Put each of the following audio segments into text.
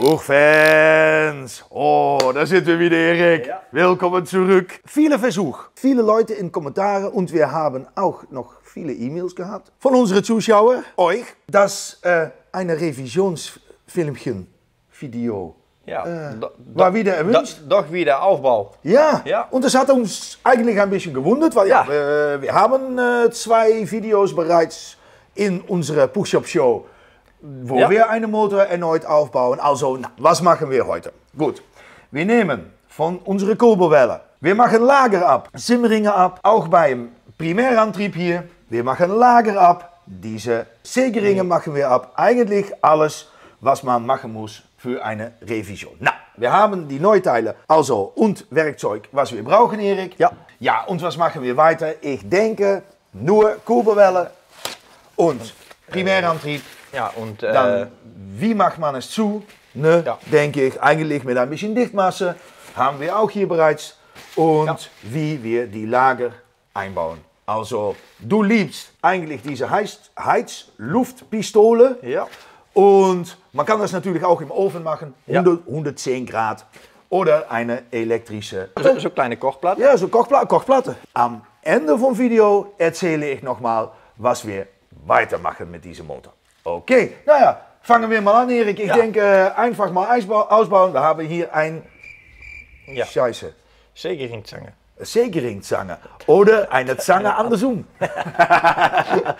Buchfans! Oh, da sind wir wieder, Erik. Ja. Willkommen zurück. Viele Versuche, viele Leute in Kommentare und wir haben auch noch viele E-Mails gehabt von unseren Zuschauern, euch, dass eine Revisionsfilmchen, Video, war wieder erwünscht. Doch wieder Aufbau. Ja, und das hat uns eigentlich ein bisschen gewundert, weil wir haben 2 Videos bereits in unserer Push-Up-Show, wo wir einen Motor erneut aufbauen. Also, was machen wir heute? Gut, wir nehmen von unseren Kurbelwellen, wir machen Lager ab, Simmeringen ab, auch beim Primärantrieb hier. Wir machen Lager ab, diese Sägeringen machen wir ab. Eigentlich alles, was man machen muss für eine Revision. Na, wir haben die Neuteile also und Werkzeug, was wir brauchen, Erik. Ja, und was machen wir weiter? Ich denke, nur Kurbelwellen und Primärantrieb. Ja, und dann, wie macht man es zu? Ne, denke ich, eigentlich mit ein bisschen Dichtmasse, haben wir auch hier bereits. Und wie wir die Lager einbauen. Also, du liebst eigentlich diese Heizluftpistole. Ja. Und man kann das natürlich auch im Ofen machen, 110 Grad. Oder eine elektrische. So kleine Kochplatte? Ja, so Kochplatte. Am Ende vom Video erzähle ich nochmal, was wir weitermachen mit diesem Motor. Okay, naja, fangen wir mal an, Erik. Ich denke, einfach mal ausbauen. Wir haben hier ein Scheiße. Sägeringzange. Sägeringzange. Oder eine Zange andersrum.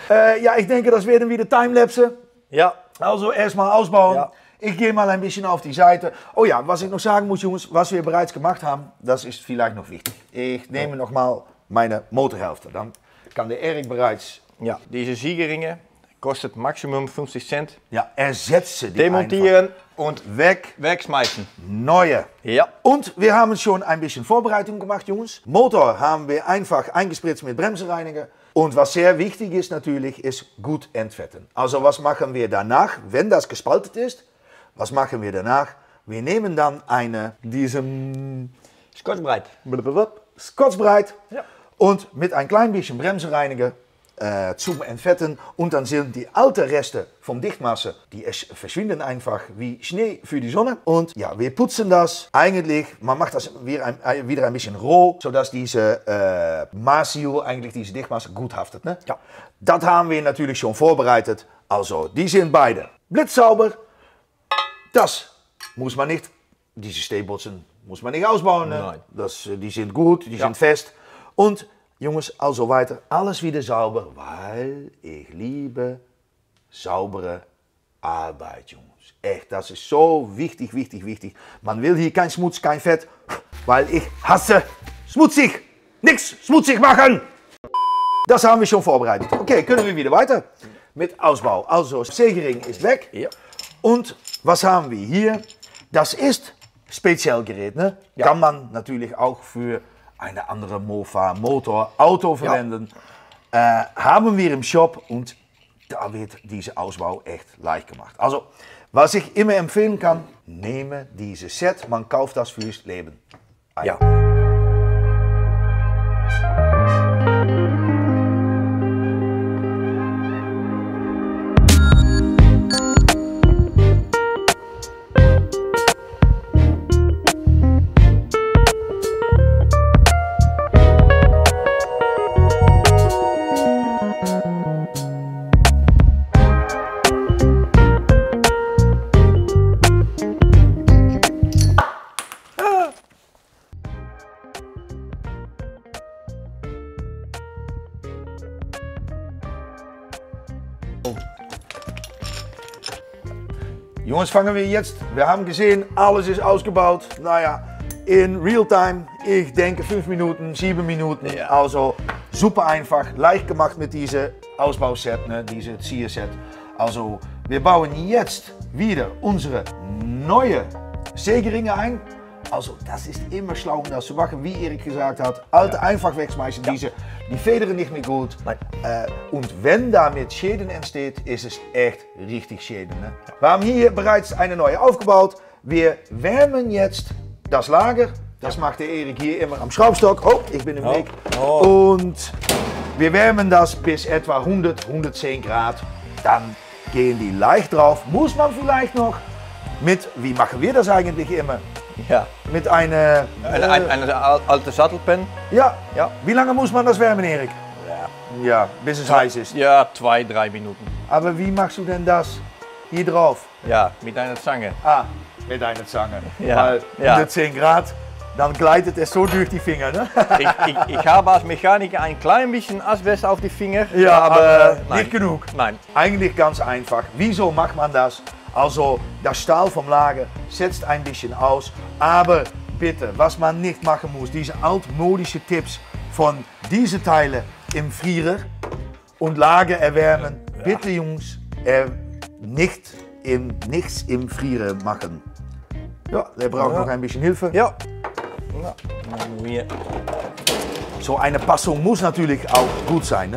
Ja, ich denke, das werden wieder Timelapse. Ja. Also erstmal ausbauen. Ja. Ich gehe mal ein bisschen auf die Seite. Oh ja, was ich noch sagen muss, Jungs, was wir bereits gemacht haben, das ist vielleicht noch wichtig. Ich nehme nochmal meine Motorhälfte. Dann kann der Erik bereits... Ja, diese Sägeringen kostet maximum 50 Cent. Ja, ersetze die demontieren einfach. Und wegschmeißen. Neue. Ja. Und wir haben schon ein bisschen Vorbereitung gemacht, Jungs. Motor haben wir einfach eingespritzt mit Bremsenreiniger. Und was sehr wichtig ist natürlich, ist gut entfetten. Also was machen wir danach, wenn das gespalten ist? Was machen wir danach? Wir nehmen dann diesen Scotch-Brite. Scotch-Brite und mit ein klein bisschen Bremsenreiniger zum Entfetten und dann sind die alten Reste vom Dichtmasse, die verschwinden einfach wie Schnee für die Sonne. Und ja, wir putzen das eigentlich, man macht das wieder ein bisschen roh, sodass diese Maßsil, eigentlich diese Dichtmasse, gut haftet. Ne? Ja. Das haben wir natürlich schon vorbereitet. Also, die sind beide blitzsauber. Das muss man nicht, diese Stehbotzen muss man nicht ausbauen. Ne? Nein. Die sind gut, die sind fest. Und Jongens, also weiter, alles wieder sauber, weil ich liebe saubere Arbeit, Jungs. Echt, das ist so wichtig, wichtig, wichtig. Man will hier kein Schmutz, kein Fett, weil ich hasse schmutzig. Nichts schmutzig machen. Das haben wir schon vorbereitet. Okay, können wir wieder weiter mit Ausbau. Also, Sägering ist weg. Ja. Und was haben wir hier? Das ist Spezialgerät, ne? Ja. Kann man natürlich auch für eine andere Mofa, Motor, Auto verwenden. Haben wir im Shop und da wird dieser Ausbau echt leicht gemacht. Also, was ich immer empfehlen kann, nehme dieses Set, man kauft das fürs Leben. Ja. Jongens, fangen wir jetzt. Wir haben gesehen, alles ist ausgebaut. Naja, in real time, ich denke 5 Minuten, 7 Minuten. Ja. Also super einfach, leicht gemacht mit diesem Ausbauset, ne, diese Zierset. Also wir bauen jetzt wieder unsere neue Sägeringe ein. Also das ist immer schlau, um das zu machen, wie Erik gesagt hat. Alte einfach wegschmeißen, die federn nicht mehr gut. Und wenn damit Schäden entsteht, ist es echt richtig Schäden. Ne? Wir haben hier bereits eine neue aufgebaut. Wir wärmen jetzt das Lager. Das macht der Erik hier immer am Schraubstock. Oh, ich bin im Weg. Und wir wärmen das bis etwa 100, 110 Grad. Dann gehen die leicht drauf. Muss man vielleicht noch wie machen wir das eigentlich immer? Ja. Mit einer... Eine alte Sattelpen. Ja. Ja. Wie lange muss man das wärmen, Erik? Ja. Ja, bis es heiß ist. Ja, 2-3 Minuten. Aber wie machst du denn das? Hier drauf? Ja, mit einer Zange. Ah, mit einer Zange. Ja. Weil Ja. 110 Grad, dann gleitet es so durch die Finger, ne? Ich habe als Mechaniker ein klein bisschen Asbest auf die Finger. Ja, aber nein. nicht genug. Nein. Eigentlich ganz einfach. Wieso macht man das? Also, das Stahl vom Lager setzt ein bisschen aus, aber bitte, was man nicht machen muss, diese altmodische Tipps von diese Teile im Frierer und Lager erwärmen, bitte Jungs, nichts im Frierer machen. Ja, der braucht noch ein bisschen Hilfe. Ja. Ja. Dan hier. So eine Passung muss natürlich auch gut sein. Ne?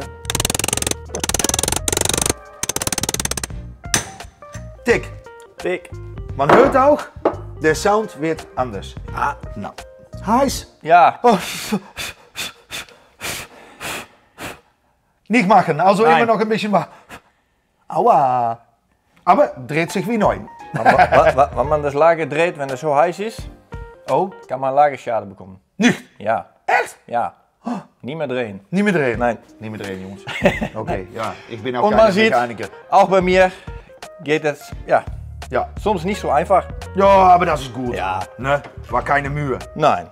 Tick. Dick. Man hört auch, der Sound wird anders. Ah. Nou, heiß. Ja. Oh. Nicht machen, also Nein. immer noch ein bisschen machen. Aua. Aber dreht sich wie neu. Wenn man das Lager dreht, wenn es so heiß ist, Oh, kann man Lagerschade bekommen. nicht. Ja. Echt? Ja. Nicht mehr drehen. Nicht mehr drehen. Nein. Nicht mehr drehen, Jungs. Okay, ja, ich bin auch Und keine man sieht, Mechaniker. auch bei mir geht es ja, Ja. soms nicht so einfach. Ja, aber das ist gut. Ja. Ne? War keine Mühe. Nein.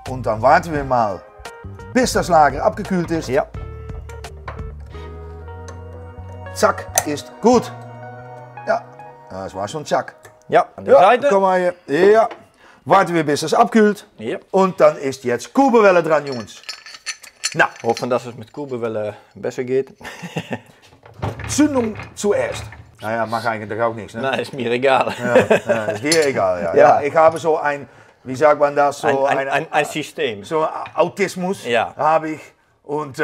Und dann warten wir mal, bis das Lager abgekühlt ist. Ja. Zack, ist gut. Ja, das war schon zack. Ja, an der Ja, Seite. komm mal hier. Ja. Warten wir, bis es abkühlt. Ja. Und dann ist jetzt Kurbelwelle dran, Jungs. Na, Hoffen, dass es mit Kurbelwelle besser geht. Zündung zuerst. Naja, mag eigentlich auch nichts. Ne? Nein, ist mir egal. Ja, ist dir egal. Ja. Ja. Ja, ich habe so ein, wie sagt man das, so Ein System. so Autismus Ja. habe ich. Und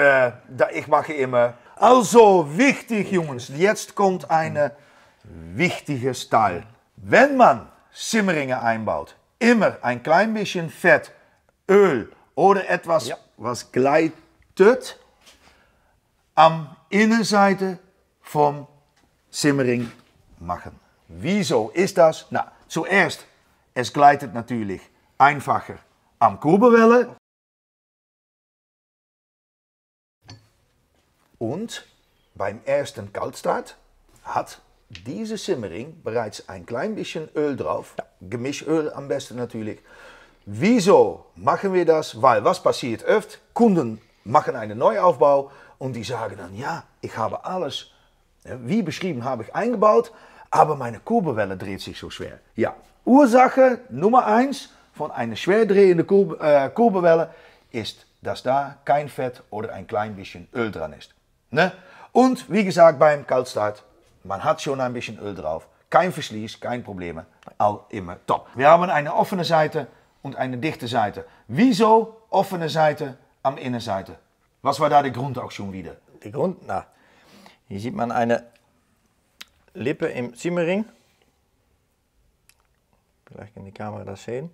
ich mache immer. Also wichtig, Jungs, jetzt kommt ein wichtiges Teil. Wenn man Simmeringe einbaut, immer ein klein bisschen Fett, Öl oder etwas, Ja. was gleitet, am Innenseite vom Simmering machen. Wieso ist das? Na, zuerst, es gleitet natürlich einfacher am Kurbelwelle. Und beim ersten Kaltstart hat diese Simmering bereits ein klein bisschen Öl drauf. Gemischöl am besten natürlich. Wieso machen wir das? Weil was passiert oft? Kunden machen einen Neuaufbau und die sagen dann, ja, ich habe alles, wie beschrieben, habe ich eingebaut, aber meine Kurbelwelle dreht sich so schwer. Ja, Ursache Nummer 1 von einer schwer drehende Kurbelwelle ist, dass da kein Fett oder ein klein bisschen Öl dran ist. Ne? Und wie gesagt, beim Kaltstart, man hat schon ein bisschen Öl drauf. Kein Verschließ, kein Probleme, all immer top. Wir haben eine offene Seite und eine dichte Seite. Wieso offene Seite am Innenseite? Was war da der Grund auch schon wieder? Der Grund, na, hier sieht man eine Lippe im Simmering. Vielleicht kann die Kamera das sehen.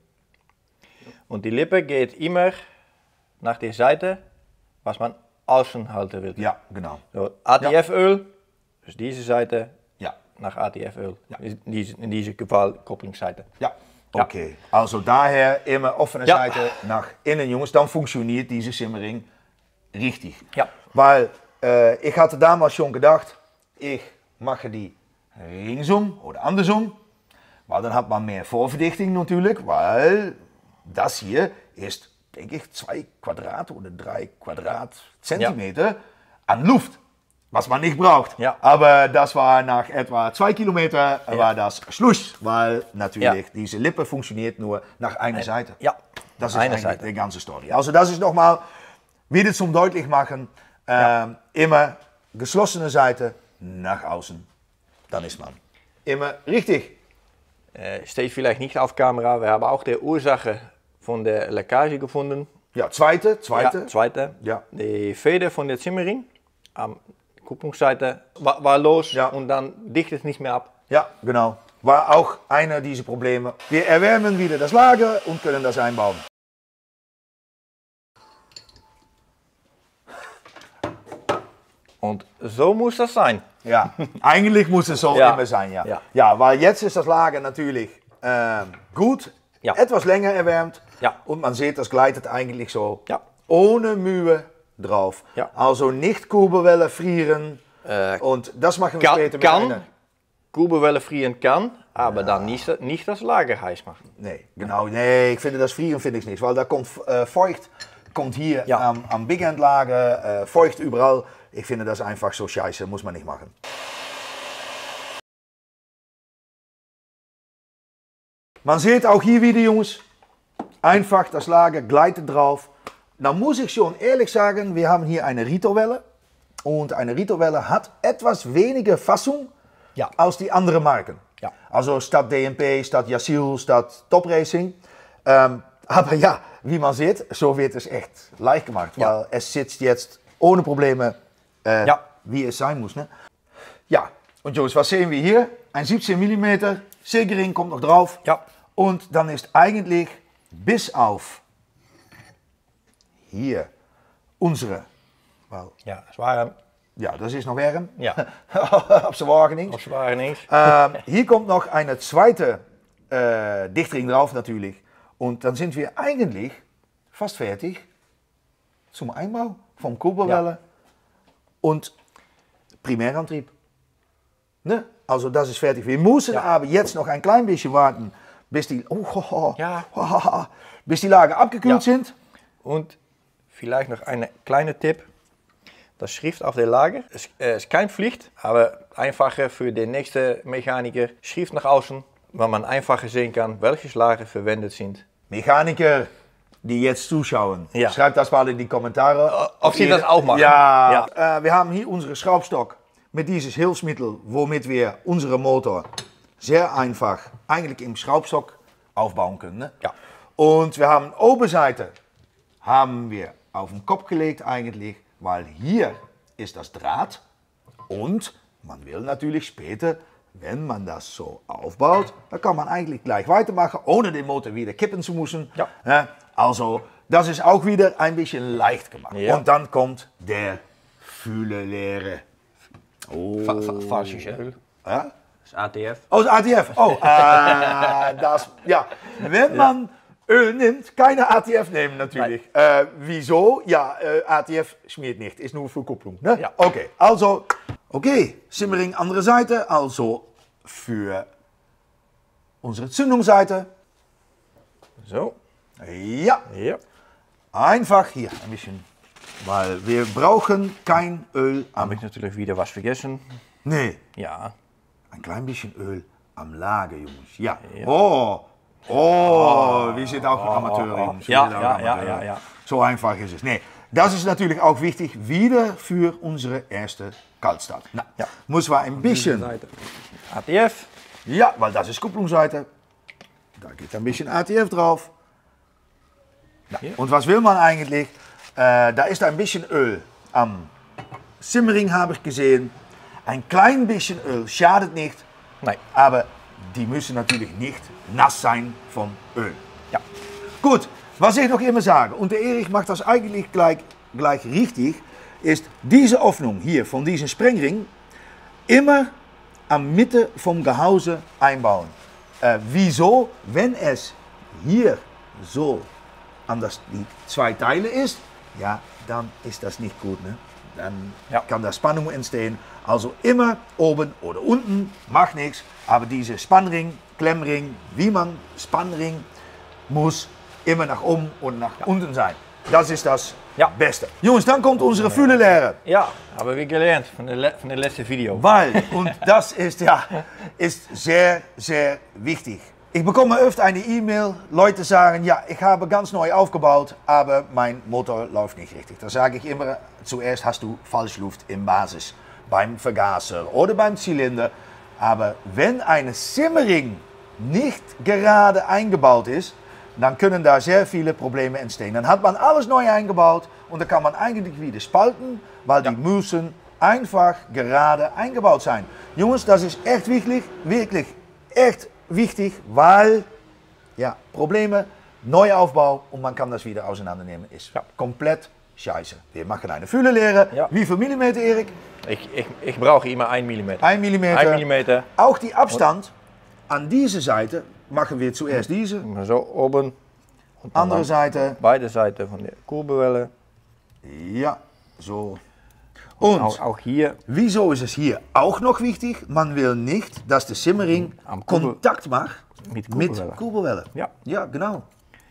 Und die Lippe geht immer nach der Seite, was man außen halten will. Ja, genau. So, ATF-Öl, dus diese Seite Ja, nach ATF-Öl. Ja. In diesem Geval Kopplingsseite. ja. Ja. Okay. Also daher immer offene Ja. Seite nach innen, Jungs. Dann funktioniert diese Simmering richtig. Ja. Weil ich hatte damals schon gedacht, ich mache die ringsum oder andersrum. Weil dann hat man mehr Vorverdichtung natürlich, weil das hier ist, denke ich, 2 Quadrat oder 3 Quadratzentimeter an Luft. Was man nicht braucht. Ja. Aber das war nach etwa 2 Kilometer war das Schluss. Weil natürlich diese Lippe funktioniert nur nach einer Seite. Ja, Das ist eine eigentlich Seite. die ganze Story. Also das ist nochmal wieder zum deutlich machen. Immer geschlossene Seite nach außen. Dann ist man immer richtig. Steht vielleicht nicht auf Kamera. Wir haben auch die Ursache von der Leckage gefunden. Ja, zweite. Ja, zweite. Ja. Die Feder von der Simmering am Kupplungsseite war los Ja. und dann dicht es nicht mehr ab. Ja, genau. War auch einer dieser Probleme. Wir erwärmen wieder das Lager und können das einbauen. Und so muss das sein. Ja, eigentlich muss es so Ja. immer sein, ja. Ja. Ja, weil jetzt ist das Lager natürlich gut, Ja. etwas länger erwärmt Ja. und man sieht, das gleitet eigentlich so Ja. ohne Mühe drauf. Ja. Also nicht Kurbelwelle frieren und das machen wir später mit einer. Kurbelwelle frieren kann, aber dann nicht das Lager heiß machen. Nee, genau, nee, ich finde das Frieren finde ich nicht, weil da kommt feucht, kommt hier Ja. am Big End Lager, feucht überall. Ich finde das einfach so scheiße, muss man nicht machen. Man sieht auch hier wieder, Jungs, einfach das Lager gleitet drauf. Dann muss ich schon ehrlich sagen, wir haben hier eine Rito-Welle und eine Rito-Welle hat etwas weniger Fassung Ja. als die anderen Marken. Ja. Also statt DMP, statt Yassil, statt Top Racing. Aber ja, wie man sieht, so wird es echt leicht gemacht, Ja. weil es sitzt jetzt ohne Probleme, Ja. wie es sein muss. Ne? Ja, und Jungs, was sehen wir hier? Ein 17 mm, sehr gering, kommt noch drauf. Ja. Und dann ist eigentlich bis auf hier unsere, weil, Ja, zwaar. ja, das ist noch warm, Ja. op z'n Wagenings. Of zwaar niks. Hier kommt noch eine zweite Dichtring drauf natürlich. Und dann sind wir eigentlich fast fertig zum Einbau vom Kurbelwelle und Primärantrieb. Ne? Also das ist fertig. Wir müssen aber jetzt noch ein klein bisschen warten, bis die, bis die Lager abgekühlt sind. Und vielleicht noch ein kleiner Tipp. Das Schrift auf der Lager ist keine Pflicht, aber einfacher für den nächsten Mechaniker. Schrift nach außen, weil man einfacher sehen kann, welche Lager verwendet sind. Mechaniker, die jetzt zuschauen, Ja. schreibt das mal in die Kommentare. Ob sie das auch machen. Ja, wir haben hier unsere Schraubstock mit dieses Hilfsmittel, womit wir unseren Motor sehr einfach eigentlich im Schraubstock aufbauen können. Ne? Ja. Und wir haben Oberseite haben wir auf den Kopf gelegt eigentlich, weil hier ist das Draht und man will natürlich später, wenn man das so aufbaut, dann kann man eigentlich gleich weitermachen, ohne den Motor wieder kippen zu müssen. Ja. Also das ist auch wieder ein bisschen leicht gemacht. Ja. Und dann kommt der Fühlerlehre. Oh. Falsches Öl. Ja? Dat is ATF. Oh, das ATF. Oh, das, ja. Wenn man Öl nimmt, keine ATF nehmen natürlich. Wieso? Ja, ATF schmiert nicht, ist nur für Kupplung. Ne? Ja. Okay, also, okay, Simmering andere Seite, also für unsere Zündungsseite. Zo. Ja, Ja. einfach hier ein bisschen, weil wir brauchen kein Öl Habe am... ich natürlich wieder was vergessen. Nee, Ja. ein klein bisschen Öl am Lager, Jungs. Ja. Ja. Oh, wir sind auch Amateure, Jungs. Wir Ja, sind auch ja, Amateure. ja, ja, ja. So einfach ist es. Nee, das ist natürlich auch wichtig, wieder für unsere erste Kaltstart. Na, Ja. muss wir ein bisschen, ATF. ja, weil das ist Kupplungsseite. Da geht ein bisschen ATF drauf. Ja. Und was will man eigentlich? Da ist ein bisschen Öl am Simmering, habe ich gesehen. Ein klein bisschen Öl schadet nicht, Nee. aber die müssen natürlich nicht nass sein vom Öl. Ja. Gut, was ich noch immer sage, und der Erich macht das eigentlich gleich richtig, ist diese Öffnung hier von diesem Sprengring immer am Mitte vom Gehäuse einbauen. Wieso? Wenn es hier so an die zwei Teile ist, ja, dann ist das nicht gut. Ne? Dann kann da Spannung entstehen. Also immer oben oder unten, macht nichts. Aber diese Spannring, Klemmring, wie man Spannring, muss immer nach oben und nach unten sein. Das ist das Beste. Jungs, dann kommt unsere Fühlerlehre. Ja, hebben we gelernt van de letzten Video. Weil, und das ist ist sehr, sehr wichtig. Ich bekomme öfter eine E-Mail, Leute sagen, ja, ich habe ganz neu aufgebaut, aber mein Motor läuft nicht richtig. Da sage ich immer, zuerst hast du Falschluft im Basis, beim Vergaser oder beim Zylinder. Aber wenn eine Simmering nicht gerade eingebaut ist, dann können da sehr viele Probleme entstehen. Dann hat man alles neu eingebaut und dann kann man eigentlich wieder spalten, weil die müssen einfach gerade eingebaut sein. Jungs, das ist echt wichtig, wirklich echt wichtig, weil Probleme, Neuaufbau und man kann das wieder auseinandernehmen, ist komplett Scheiße. Wir machen eine Füllelehre. Ja. Wie viel Millimeter, Erik? Ich brauche immer 1 mm. 1 Millimeter. 1 Millimeter. Auch die Abstand an diese Seite machen wir zuerst diese. Immer so oben. Und dann Andere Seite. Beide Seiten von der Kurbelwelle. Ja, so. Und Auch hier. wieso ist es hier auch noch wichtig? Man will nicht, dass der Simmering Am Kurbel- Kontakt macht Mit mit Kurbelwelle. Kurbelwelle. Ja. Ja, genau.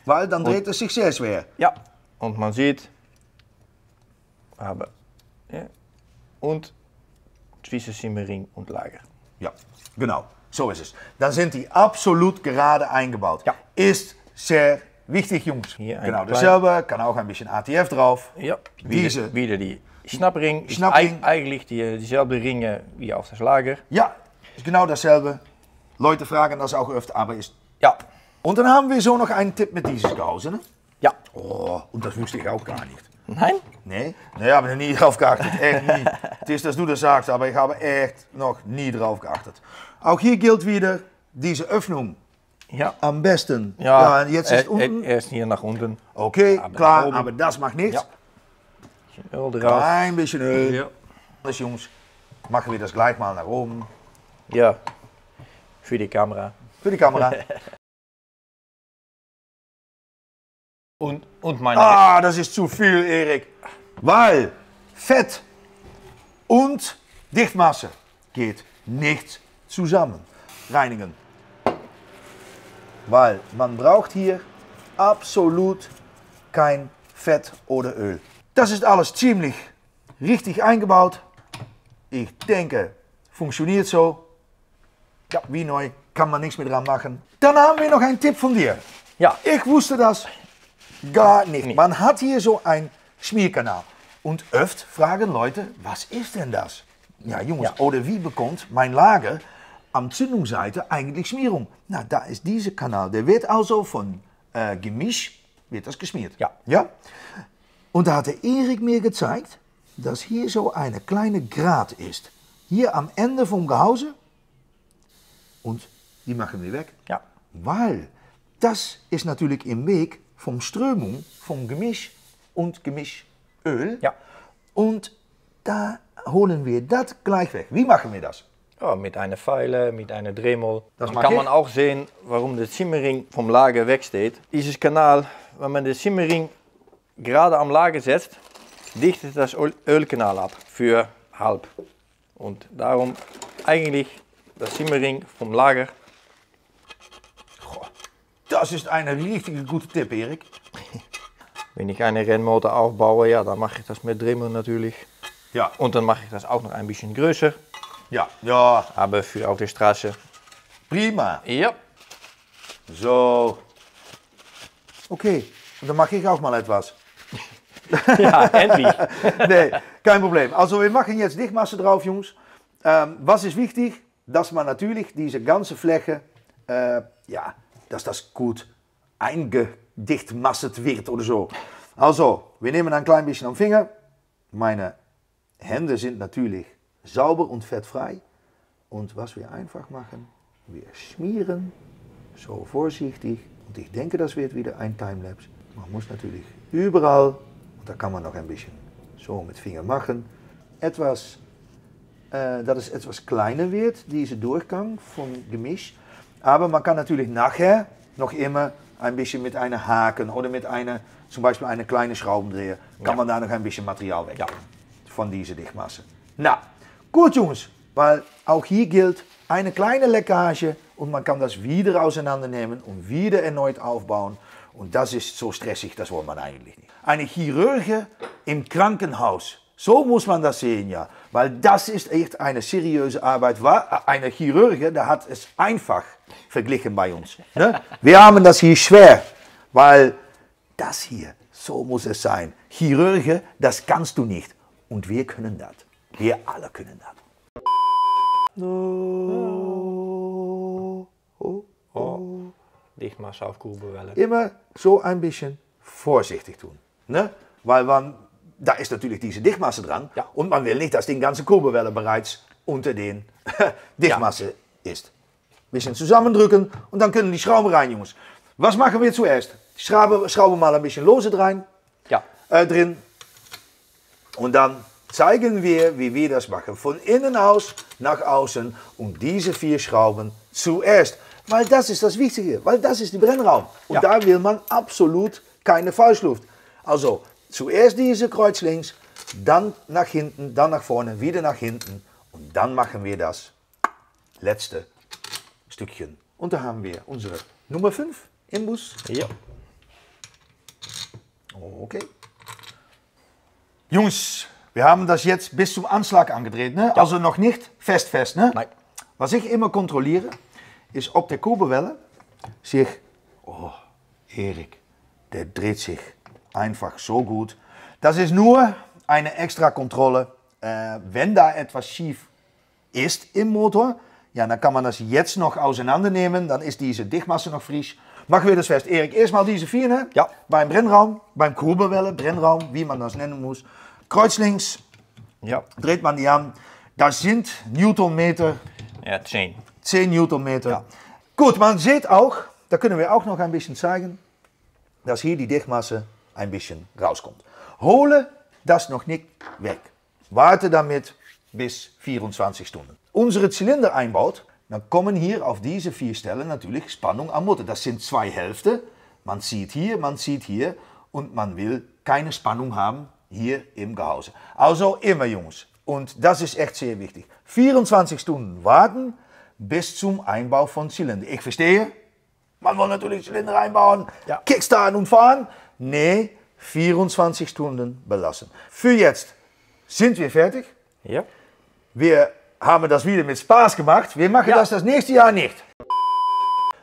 Weil dann dreht es sich sehr schwer. Ja. Und man sieht, aber ja. Und zwischen Simmering und Lager. Ja, genau. So ist es. Dann sind die absolut gerade eingebaut. Ja. Ist sehr wichtig, Jungs. Hier ein genau klein- dasselbe. Kann auch ein bisschen ATF drauf. Ja. Diese. Wieder die Schnappring. Ist Schnappring. eigentlich dieselbe Ringe wie auf das Lager. Ja, ist genau dasselbe. Leute fragen das auch öfter, aber ist. Ja. Und dann haben wir so noch einen Tipp mit dieses Gehäuse. Ne? Ja. Oh, und das wusste ich auch gar nicht. Nein? Nee? Nee, habe ich nie drauf geachtet. Echt nie. Het is, dass du das sagst, aber ich habe echt noch nie drauf geachtet. Auch hier gilt wieder diese Öffnung. Ja. Am besten. Ja, jetzt ist unten. Er ist hier nach unten. Okay, Aber klar, nach oben. aber das macht nichts. Ja. Bisschen Öl drauf. Ein bisschen Öl. Ja. Dus Jungs, machen wir das gleich mal nach oben. Ja. Für die Kamera. Für die Kamera. Und meine. Ah, das ist zu viel, Erik. Weil Fett und Dichtmasse geht nicht zusammen. Reinigen. Weil man braucht hier absolut kein Fett oder Öl. Das ist alles ziemlich richtig eingebaut. Ich denke, funktioniert so. Ja, wie neu, kann man nichts mehr dran machen. Dann haben wir noch einen Tipp von dir. Ja. Ich wusste das gar nicht. Man hat hier so ein Schmierkanal. Und oft fragen Leute, was ist denn das? Ja, Jungs, oder wie bekommt mein Lager am Zündungsseite eigentlich Schmierung? Na, da ist dieser Kanal. Der wird also von Gemisch, wird das geschmiert. Ja. Ja? Und da hat der Erik mir gezeigt, dass hier so eine kleine Graat ist. Hier am Ende vom Gehäuse. Und die machen wir weg. Ja. Weil das ist natürlich im Weg vom Strömung, vom Gemisch und Gemischöl. Ja. Und da holen wir das gleich weg. Wie machen wir das? Ja, mit einer Pfeile, mit einer Dremel. Das Dann mag kann ich. man auch sehen, warum der Simmering vom Lager wegsteht. Dieses Kanal, wenn man den Simmering gerade am Lager setzt, dichtet das Ölkanal ab für halb. Und darum eigentlich das Simmering vom Lager. Das ist ein richtig guter Tipp, Erik. Wenn ich eine Rennmotor aufbaue, ja, dann mache ich das mit Dremel natürlich. Ja, Und dann mache ich das auch noch ein bisschen größer. ja, Aber für auf der Straße. prima. Ja. So. Okay, und dann mache ich auch mal etwas. Ja, endlich. Nee, kein Problem. Also wir machen jetzt Dichtmasse drauf, Jungs. Was ist wichtig? Dass man natürlich diese ganze Fläche, ja, dass das gut eingedichtmasset wird oder so. Also, wir nehmen ein klein bisschen am Finger. Meine Hände sind natürlich sauber und fettfrei. Und was wir einfach machen, wir schmieren, so vorsichtig. Und ich denke, das wird wieder ein Timelapse. Man muss natürlich überall, und da kann man noch ein bisschen so mit Finger machen, etwas, dass es etwas kleiner wird, diese Durchgang vom Gemisch. Aber man kann natürlich nachher noch immer ein bisschen mit einer Haken oder mit einer, zum Beispiel eine kleine Schraubendreher, kann man da noch ein bisschen Material weg von dieser Dichtmasse. Na, gut Jungs, weil auch hier gilt eine kleine Leckage und man kann das wieder auseinandernehmen und wieder erneut aufbauen. Und das ist so stressig, das will man eigentlich nicht. Eine Chirurge im Krankenhaus, so muss man das sehen, ja. Weil das ist echt eine seriöse Arbeit. Eine Chirurge, der hat es einfach verglichen bei uns. Ne? Wir haben das hier schwer, weil das hier, so muss es sein. Chirurge, das kannst du nicht. Und wir können das. Wir alle können das. Dichtmasse auf Kurbelwelle. Immer so ein bisschen vorsichtig tun. Ne? Weil da ist natürlich diese Dichtmasse dran. Ja. Und man will nicht, dass die ganze Kurbelwelle bereits unter den Dichtmasse ist. Bisschen zusammendrücken und dann können die Schrauben rein, Jungs. Was machen wir zuerst? Schrauben mal ein bisschen lose rein. Ja. Drin. Und dann zeigen wir, wie wir das machen. Von innen aus nach außen und diese 4 Schrauben zuerst. Weil das ist das Wichtige, weil das ist der Brennraum. Und da will man absolut keine Falschluft. Also zuerst diese kreuzlings, dann nach hinten, dann nach vorne, wieder nach hinten. Und dann machen wir das letzte Stückchen. Und da haben wir unsere Nummer 5 im Bus. Ja. Okay. Jungs, wir haben das jetzt bis zum Anschlag angedreht, ne? Ja. Also noch nicht fest, ne? Nein. Was ich immer kontrolliere, ist, ob der Kurbelwelle sich, oh, Erik, der dreht sich einfach so gut. Das ist nur eine extra Kontrolle, wenn da etwas schief ist im Motor. Ja, dann kann man das jetzt noch auseinandernehmen, dann ist diese Dichtmasse noch frisch. Machen wir das fest. Erik, erstmal diese 4, ne? Ja. Beim Brennraum, beim Kurbelwelle, Brennraum, wie man das nennen muss. Kreuzlings, Ja. dreht man die an. Das sind Newtonmeter. Ja, 10. 10 Newtonmeter. Ja. Gut, man sieht auch, da können wir auch noch ein bisschen zeigen, dass hier die Dichtmasse ein bisschen rauskommt. Hole das noch nicht weg. Warte damit bis 24 Stunden. Unsere Zylinder einbaut, dann kommen hier auf diese 4 Stellen natürlich Spannung am Motor. Das sind 2 Hälften. Man zieht hier und man will keine Spannung haben hier im Gehäuse. Also immer, Jungs. Und das ist echt sehr wichtig. 24 Stunden warten bis zum Einbau von Zylinder. Ich verstehe, man will natürlich Zylinder einbauen, kickstarten und fahren. Nee, 24 Stunden belassen. Für jetzt sind wir fertig. Ja. Wir haben das wieder mit Spaß gemacht. Wir machen das nächste Jahr nicht.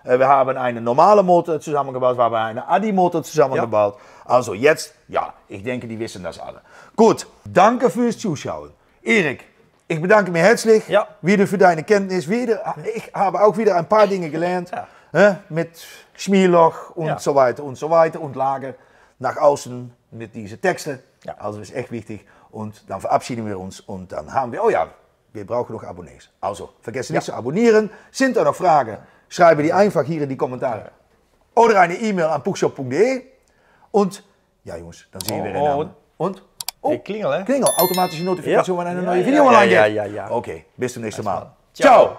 Wir haben einen normalen Motor zusammengebaut, wir haben einen Adi-Motor zusammengebaut. Also jetzt, ja, ich denke, die wissen das alle. Gut, danke fürs Zuschauen. Erik, ich bedanke mich herzlich wieder für deine Kenntnis. Ich habe auch wieder ein paar Dinge gelernt. Mit Schmierloch und so weiter und so weiter. Und Lager nach außen mit diesen Texten. Also das ist echt wichtig. Und dann verabschieden wir uns und dann haben wir, oh ja, wir brauchen noch Abonnees. Also vergessen nicht zu abonnieren. Sind da noch Fragen? Schreibe die einfach hier in die Kommentare. Oder eine E-Mail an puckshop.de. Und ja, Jungs, dann sehen wir den Und? Die Klingel, hè? Klingel, automatische Notifikation, wenn eine neue Video online geht. Ja. Okay, bis zum nächsten Mal. Ciao.